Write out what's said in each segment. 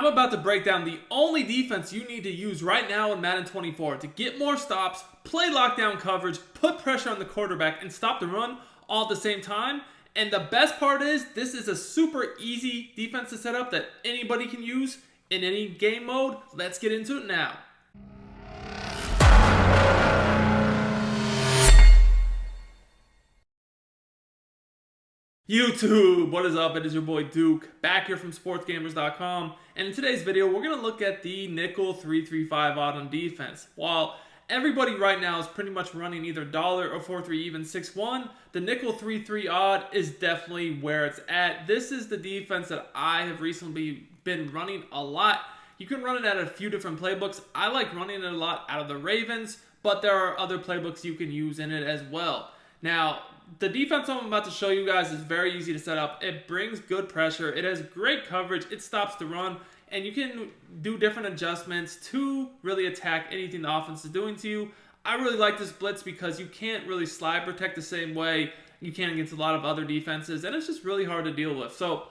I'm about to break down the only defense you need to use right now in Madden 24 to get more stops, play lockdown coverage, put pressure on the quarterback, and stop the run all at the same time. And the best part is, this is a super easy defense to set up that anybody can use in any game mode. Let's get into it now. YouTube, what is up? It is your boy Duke, back here from sportsgamers.com, and in today's video we're going to look at the nickel 3-3-5 odd on defense. While everybody right now is pretty much running either dollar or 4-3 even 6-1, the nickel 3-3 odd is definitely where it's at. This is the defense that I have recently been running a lot. You can run it at a few different playbooks. I like running it a lot out of the Ravens, but there are other playbooks you can use in it as well. Now, the defense I'm about to show you guys is very easy to set up. It brings good pressure. It has great coverage. It stops the run. And you can do different adjustments to really attack anything the offense is doing to you. I really like this blitz because you can't really slide protect the same way you can against a lot of other defenses. And it's just really hard to deal with. So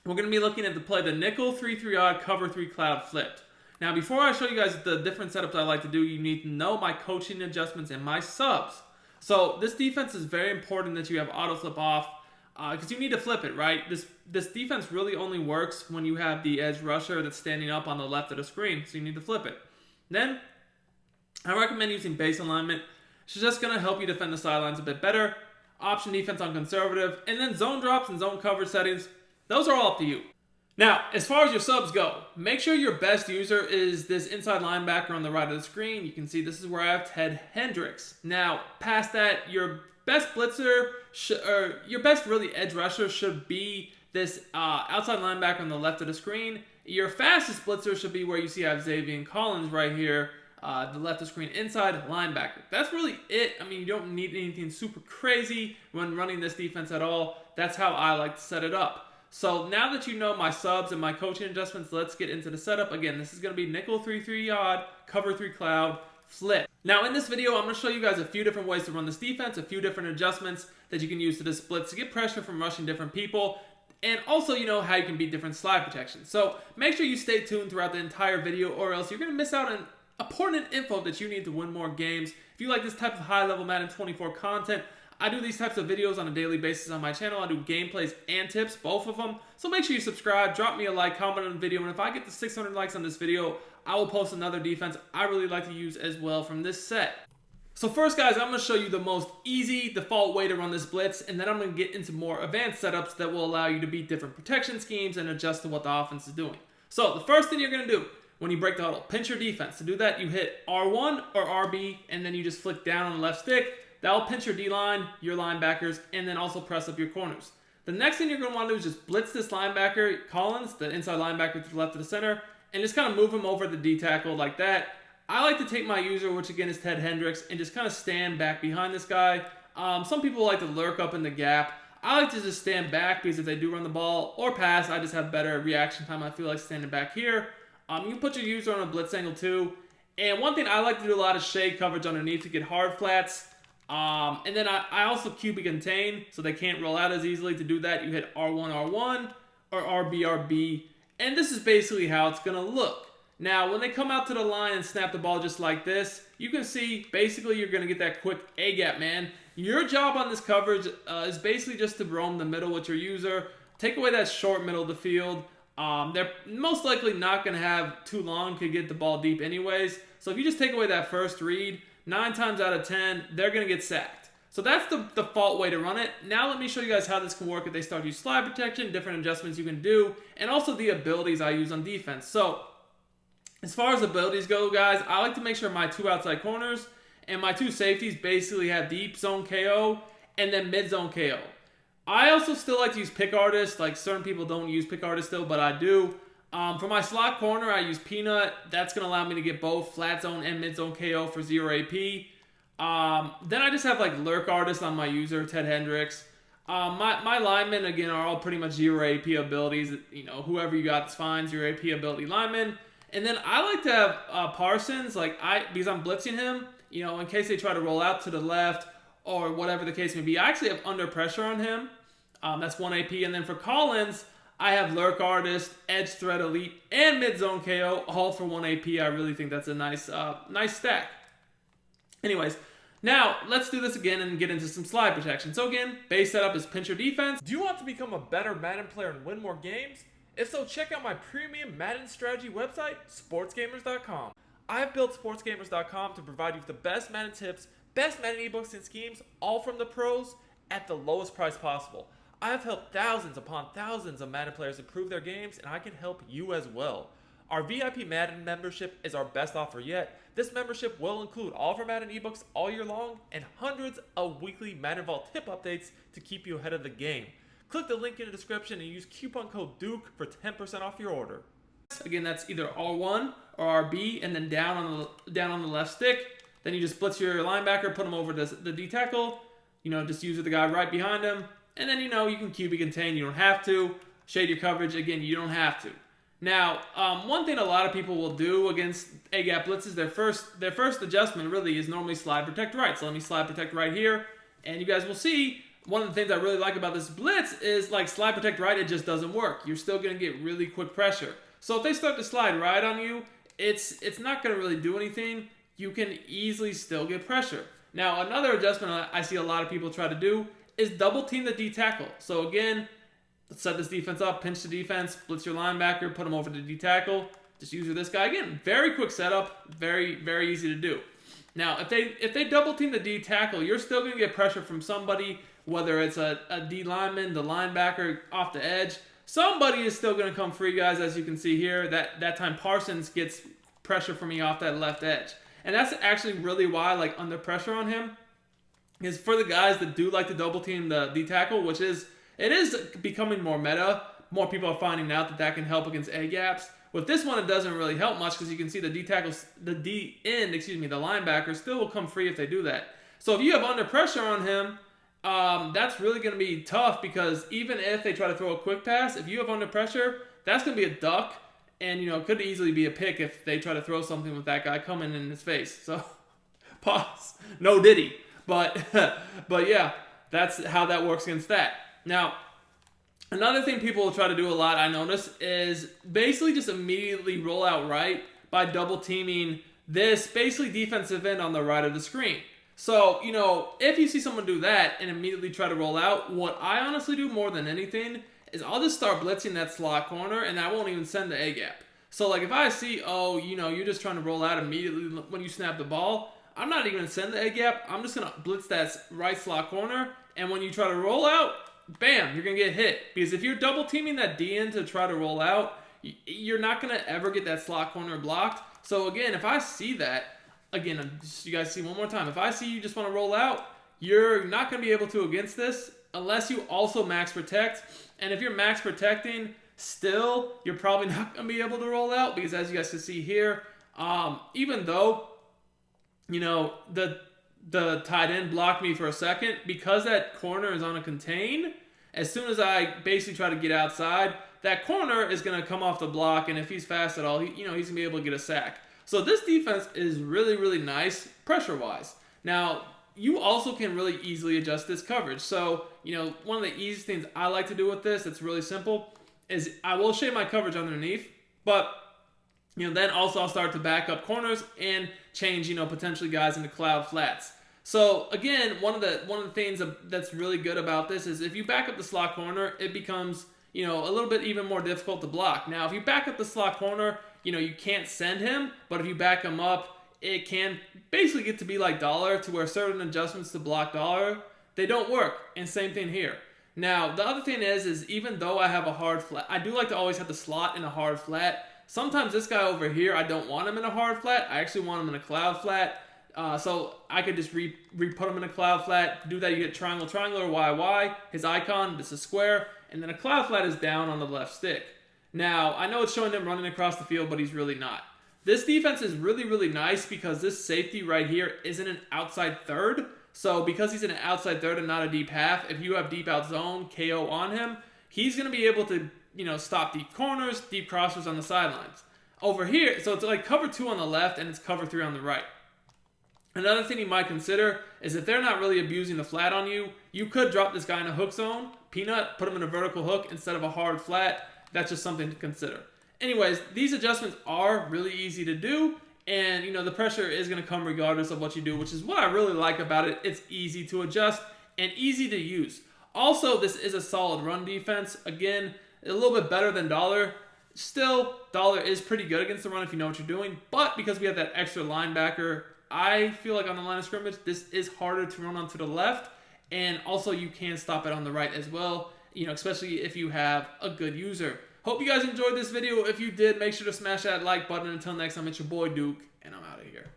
we're going to be looking at the play the nickel 3-3 odd cover 3 cloud flipped. Now, before I show you guys the different setups I like to do, you need to know my coaching adjustments and my subs. So this defense is very important that you have auto flip off because you need to flip it, right? This defense really only works when you have the edge rusher that's standing up on the left of the screen, so you need to flip it. Then I recommend using base alignment. It's just going to help you defend the sidelines a bit better. Option defense on conservative, and then zone drops and zone coverage settings. Those are all up to you. Now, as far as your subs go, make sure your best user is this inside linebacker on the right of the screen. You can see this is where I have Ted Hendricks. Now, past that, your best blitzer, your best really edge rusher should be this outside linebacker on the left of the screen. Your fastest blitzer should be where you see I have Xavier Collins right here, the left of the screen inside linebacker. That's really it. I mean, you don't need anything super crazy when running this defense at all. That's how I like to set it up. So now that you know my subs and my coaching adjustments, let's get into the setup. Again, this is going to be nickel 3-3 odd, cover 3 cloud, flip. Now in this video, I'm going to show you guys a few different ways to run this defense, a few different adjustments that you can use to this blitz to get pressure from rushing different people, and also you know how you can beat different slide protections. So make sure you stay tuned throughout the entire video or else you're going to miss out on important info that you need to win more games. If you like this type of high-level Madden 24 content, I do these types of videos on a daily basis on my channel. I do gameplays and tips, both of them. So make sure you subscribe, drop me a like, comment on the video, and if I get to 600 likes on this video, I will post another defense I really like to use as well from this set. So first, guys, I'm going to show you the most easy default way to run this blitz, and then I'm going to get into more advanced setups that will allow you to beat different protection schemes and adjust to what the offense is doing. So the first thing you're going to do when you break the huddle, pinch your defense. To do that, you hit R1 or RB, and then you just flick down on the left stick. That'll pinch your D-line, your linebackers, and then also press up your corners. The next thing you're going to want to do is just blitz this linebacker, Collins, the inside linebacker to the left of the center, and just kind of move him over the D-tackle like that. I like to take my user, which again is Ted Hendricks, and just kind of stand back behind this guy. Some people like to lurk up in the gap. I like to just stand back because if they do run the ball or pass, I just have better reaction time. I feel like standing back here. You can put your user on a blitz angle too. And one thing I like to do a lot is shade coverage underneath to get hard flats. And then I also QB contain, so they can't roll out as easily. To do that, you hit R1, R1, or RB, RB. And this is basically how it's going to look. Now, when they come out to the line and snap the ball just like this, you can see, basically, you're going to get that quick A-gap, man. Your job on this coverage is basically just to roam the middle with your user. Take away that short middle of the field. They're most likely not going to have too long to get the ball deep anyways. So if you just take away that first read, 9 times out of 10, they're going to get sacked. So that's the default way to run it. Now let me show you guys how this can work if they start to use slide protection, different adjustments you can do, and also the abilities I use on defense. So as far as abilities go, guys, I like to make sure my 2 outside corners and my 2 safeties basically have deep zone KO and then mid zone KO. I also still like to use pick artist. Like certain people don't use pick artist still, but I do. For my slot corner, I use Peanut. That's going to allow me to get both flat zone and mid zone KO for 0 AP. Then I just have like lurk artist on my user, Ted Hendricks. My linemen, again, are all pretty much 0 AP abilities. You know, whoever you got is fine, 0 AP ability linemen. And then I like to have Parsons, because I'm blitzing him, you know, in case they try to roll out to the left or whatever the case may be. I actually have under pressure on him. That's 1 AP. And then for Collins, I have Lurk Artist, Edge Threat Elite, and Mid Zone KO, all for 1 AP. I really think that's a nice stack. Anyways, now let's do this again and get into some slide protection. So again, base setup is pincher defense. Do you want to become a better Madden player and win more games? If so, check out my premium Madden strategy website, sportsgamers.com. I have built sportsgamers.com to provide you with the best Madden tips, best Madden ebooks and schemes, all from the pros at the lowest price possible. I have helped thousands upon thousands of Madden players improve their games, and I can help you as well. Our VIP Madden membership is our best offer yet. This membership will include all of our Madden ebooks all year long and hundreds of weekly Madden Vault tip updates to keep you ahead of the game. Click the link in the description and use coupon code Duke for 10% off your order. Again, that's either R1 or RB, and then down on the left stick. Then you just blitz your linebacker, put him over the D tackle. Just use the guy right behind him, and then you can QB contain. You don't have to shade your coverage. Again, you don't have to. Now, one thing a lot of people will do against A-gap blitzes, their first adjustment really is normally slide protect right. So let me slide protect right here, and you guys will see one of the things I really like about this blitz is like slide protect right, it just doesn't work. You're still going to get really quick pressure. So if they start to slide right on you, it's not going to really do anything. You can easily still get pressure. Now, another adjustment I see a lot of people try to do is double team the D tackle. So again, let's set this defense up, pinch the defense, blitz your linebacker, put him over the D tackle. Just use this guy. Again, very quick setup, very, very easy to do. Now, if they double team the D tackle, you're still going to get pressure from somebody, whether it's a D lineman, the linebacker off the edge. Somebody is still going to come free, guys, as you can see here. That time Parsons gets pressure from me off that left edge. And that's actually really why, like, under pressure on him is for the guys that do like to double team the D tackle, which is becoming more meta. More people are finding out that can help against A gaps. With this one, it doesn't really help much because you can see the D tackles, the linebacker still will come free if they do that. So if you have under pressure on him, that's really going to be tough because even if they try to throw a quick pass, if you have under pressure, that's going to be a duck. And, it could easily be a pick if they try to throw something with that guy coming in his face. So, pause. No diddy. But yeah, that's how that works against that. Now, another thing people will try to do a lot, I notice, is basically just immediately roll out right by double teaming this basically defensive end on the right of the screen. So, if you see someone do that and immediately try to roll out, what I honestly do more than anything is I'll just start blitzing that slot corner and I won't even send the A-gap. So, like, if I see, you're just trying to roll out immediately when you snap the ball, I'm not even going to send the A-gap. I'm just going to blitz that right slot corner, and when you try to roll out, bam, you're going to get hit. Because if you're double teaming that D in to try to roll out, you're not going to ever get that slot corner blocked. So, again, if I see that, again, you guys see one more time. If I see you just want to roll out, you're not going to be able to against this unless you also max protect. And if you're max protecting, still, you're probably not going to be able to roll out because as you guys can see here, even though, the tight end blocked me for a second, because that corner is on a contain, as soon as I basically try to get outside, that corner is going to come off the block, and if he's fast at all, he's going to be able to get a sack. So this defense is really, really nice pressure-wise. Now, you also can really easily adjust this coverage. So, one of the easiest things I like to do with this, it's really simple, is I will shade my coverage underneath, but, then also I'll start to back up corners and change, potentially guys into cloud flats. So, again, one of the things that's really good about this is if you back up the slot corner, it becomes, a little bit even more difficult to block. Now, if you back up the slot corner, you can't send him, but if you back him up, it can basically get to be like dollar, to where certain adjustments to block dollar, they don't work. And same thing here. Now, the other thing is even though I have a hard flat, I do like to always have the slot in a hard flat. Sometimes this guy over here, I don't want him in a hard flat. I actually want him in a cloud flat. So I could just re-put him in a cloud flat. Do that, you get triangle, triangle, or YY. His icon, this is square. And then a cloud flat is down on the left stick. Now, I know it's showing him running across the field, but he's really not. This defense is really, really nice because this safety right here isn't an outside third. So because he's an outside third and not a deep half, if you have deep out zone KO on him, he's going to be able to, stop deep corners, deep crossers on the sidelines. Over here, so it's like cover 2 on the left and it's cover 3 on the right. Another thing you might consider is if they're not really abusing the flat on you, you could drop this guy in a hook zone, Peanut, put him in a vertical hook instead of a hard flat. That's just something to consider. Anyways, these adjustments are really easy to do, and the pressure is going to come regardless of what you do, which is what I really like about it. It's easy to adjust and easy to use. Also, this is a solid run defense. Again, a little bit better than Dollar. Still, Dollar is pretty good against the run if you know what you're doing, but because we have that extra linebacker, I feel like on the line of scrimmage, this is harder to run onto the left, and also you can stop it on the right as well, especially if you have a good user. Hope you guys enjoyed this video. If you did, make sure to smash that like button. Until next time, it's your boy Duke, and I'm out of here.